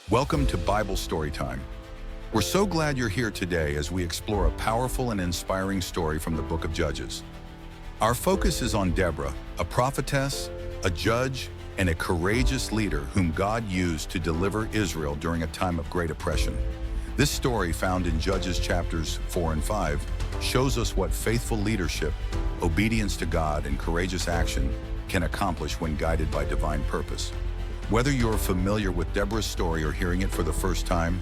Welcome to Bible Storytime. We're so glad you're here today as we explore a powerful and inspiring story from the book of Judges. Our focus is on Deborah, a prophetess, a judge, and a courageous leader whom God used to deliver Israel during a time of great oppression. This story, found in Judges chapters 4 and 5, shows us what faithful leadership, obedience to God, and courageous action can accomplish when guided by divine purpose. Whether you're familiar with Deborah's story or hearing it for the first time,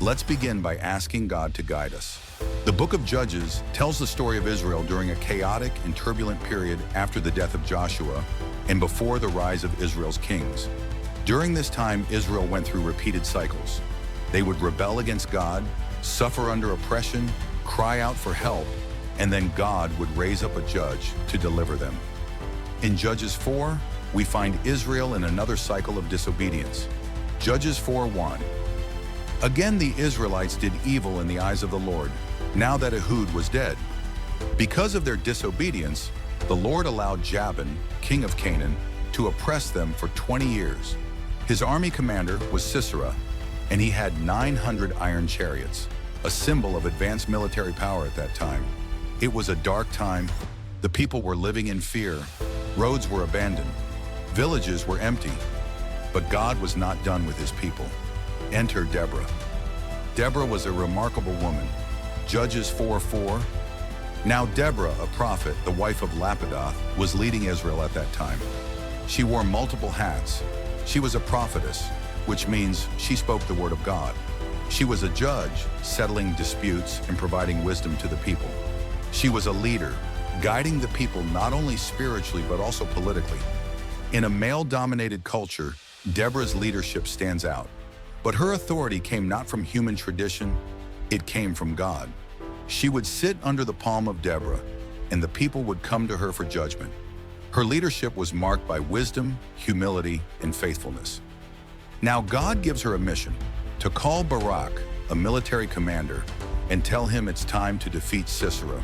let's begin by asking God to guide us. The book of Judges tells the story of Israel during a chaotic and turbulent period after the death of Joshua and before the rise of Israel's kings. During this time, Israel went through repeated cycles. They would rebel against God, suffer under oppression, cry out for help, and then God would raise up a judge to deliver them. In Judges 4, we find Israel in another cycle of disobedience. Judges 4:1. Again the Israelites did evil in the eyes of the Lord, now that Ehud was dead. Because of their disobedience, the Lord allowed Jabin, king of Canaan, to oppress them for 20 years. His army commander was Sisera, and he had 900 iron chariots, a symbol of advanced military power at that time. It was a dark time. The people were living in fear. Roads were abandoned. Villages were empty, but God was not done with his people. Enter Deborah. Deborah was a remarkable woman. Judges 4:4. Now Deborah, a prophet, the wife of Lapidoth, was leading Israel at that time. She wore multiple hats. She was a prophetess, which means she spoke the word of God. She was a judge, settling disputes and providing wisdom to the people. She was a leader, guiding the people not only spiritually but also politically. In a male-dominated culture, Deborah's leadership stands out. But her authority came not from human tradition, it came from God. She would sit under the palm of Deborah, and the people would come to her for judgment. Her leadership was marked by wisdom, humility, and faithfulness. Now God gives her a mission, to call Barak, a military commander, and tell him it's time to defeat Sisera.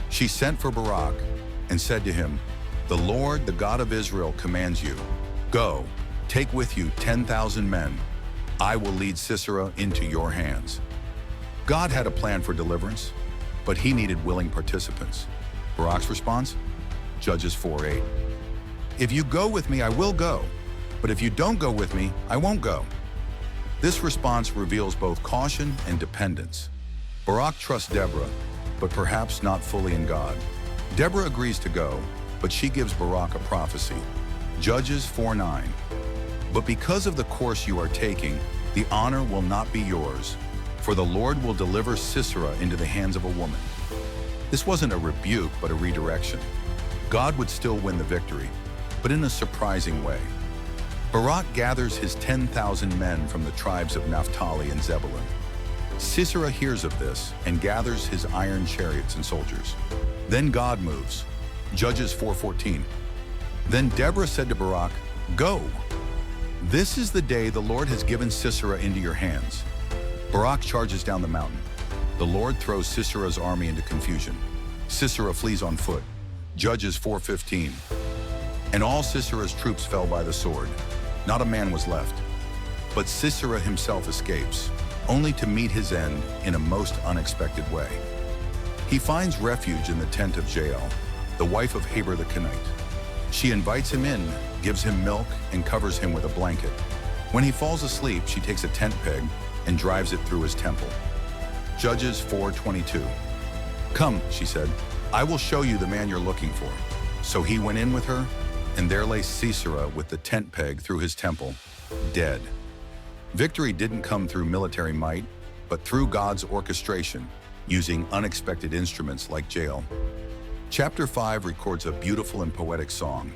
She sent for Barak and said to him, "The Lord, the God of Israel, commands you. Go, take with you 10,000 men. I will lead Sisera into your hands." God had a plan for deliverance, but he needed willing participants. Barak's response? Judges 4:8. "If you go with me, I will go. But if you don't go with me, I won't go." This response reveals both caution and dependence. Barak trusts Deborah, but perhaps not fully in God. Deborah agrees to go, but she gives Barak a prophecy. Judges 4:9. "But because of the course you are taking, the honor will not be yours, for the Lord will deliver Sisera into the hands of a woman." This wasn't a rebuke, but a redirection. God would still win the victory, but in a surprising way. Barak gathers his 10,000 men from the tribes of Naphtali and Zebulun. Sisera hears of this and gathers his iron chariots and soldiers. Then God moves. Judges 4:14. "Then Deborah said to Barak, 'Go. This is the day the Lord has given Sisera into your hands.' Barak charges down the mountain. The Lord throws Sisera's army into confusion. Sisera flees on foot. Judges 4:15. "And all Sisera's troops fell by the sword. Not a man was left. But Sisera himself escapes, only to meet his end in a most unexpected way. He finds refuge in the tent of Jael, the wife of Heber the Kenite. She invites him in, gives him milk, and covers him with a blanket. When he falls asleep, she takes a tent peg and drives it through his temple." Judges 4:22. "Come," she said, "I will show you the man you're looking for." So he went in with her, and there lay Sisera with the tent peg through his temple, dead. Victory didn't come through military might, but through God's orchestration, using unexpected instruments like Jael. Chapter 5 records a beautiful and poetic song,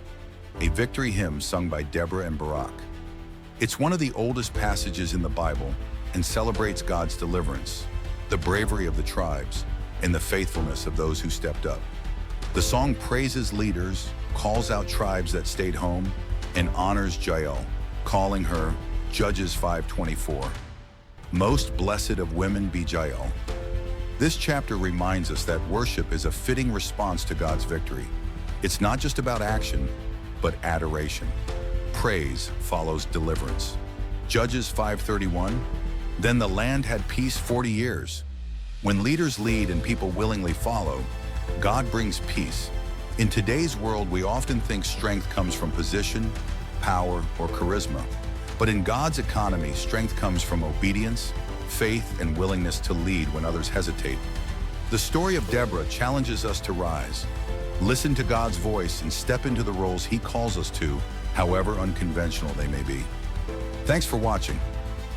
a victory hymn sung by Deborah and Barak. It's one of the oldest passages in the Bible and celebrates God's deliverance, the bravery of the tribes, and the faithfulness of those who stepped up. The song praises leaders, calls out tribes that stayed home, and honors Jael, calling her Judges 5:24. "Most blessed of women be Jael." This chapter reminds us that worship is a fitting response to God's victory. It's not just about action, but adoration. Praise follows deliverance. Judges 5:31. Then the land had peace 40 years. When leaders lead and people willingly follow, God brings peace. In today's world, we often think strength comes from position, power, or charisma. But in God's economy, strength comes from obedience, faith, and willingness to lead when others hesitate. The story of Deborah challenges us to rise, listen to God's voice, and step into the roles He calls us to, however unconventional they may be. Thanks for watching.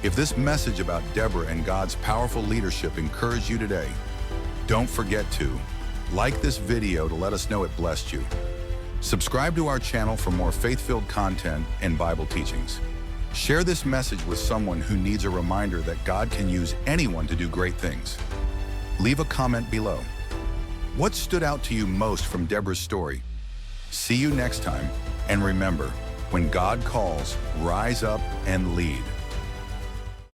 If this message about Deborah and God's powerful leadership encouraged you today, don't forget to like this video to let us know it blessed you. Subscribe to our channel for more faith-filled content and Bible teachings. Share this message with someone who needs a reminder that God can use anyone to do great things. Leave a comment below. What stood out to you most from Deborah's story? See you next time, and remember, when God calls, rise up and lead.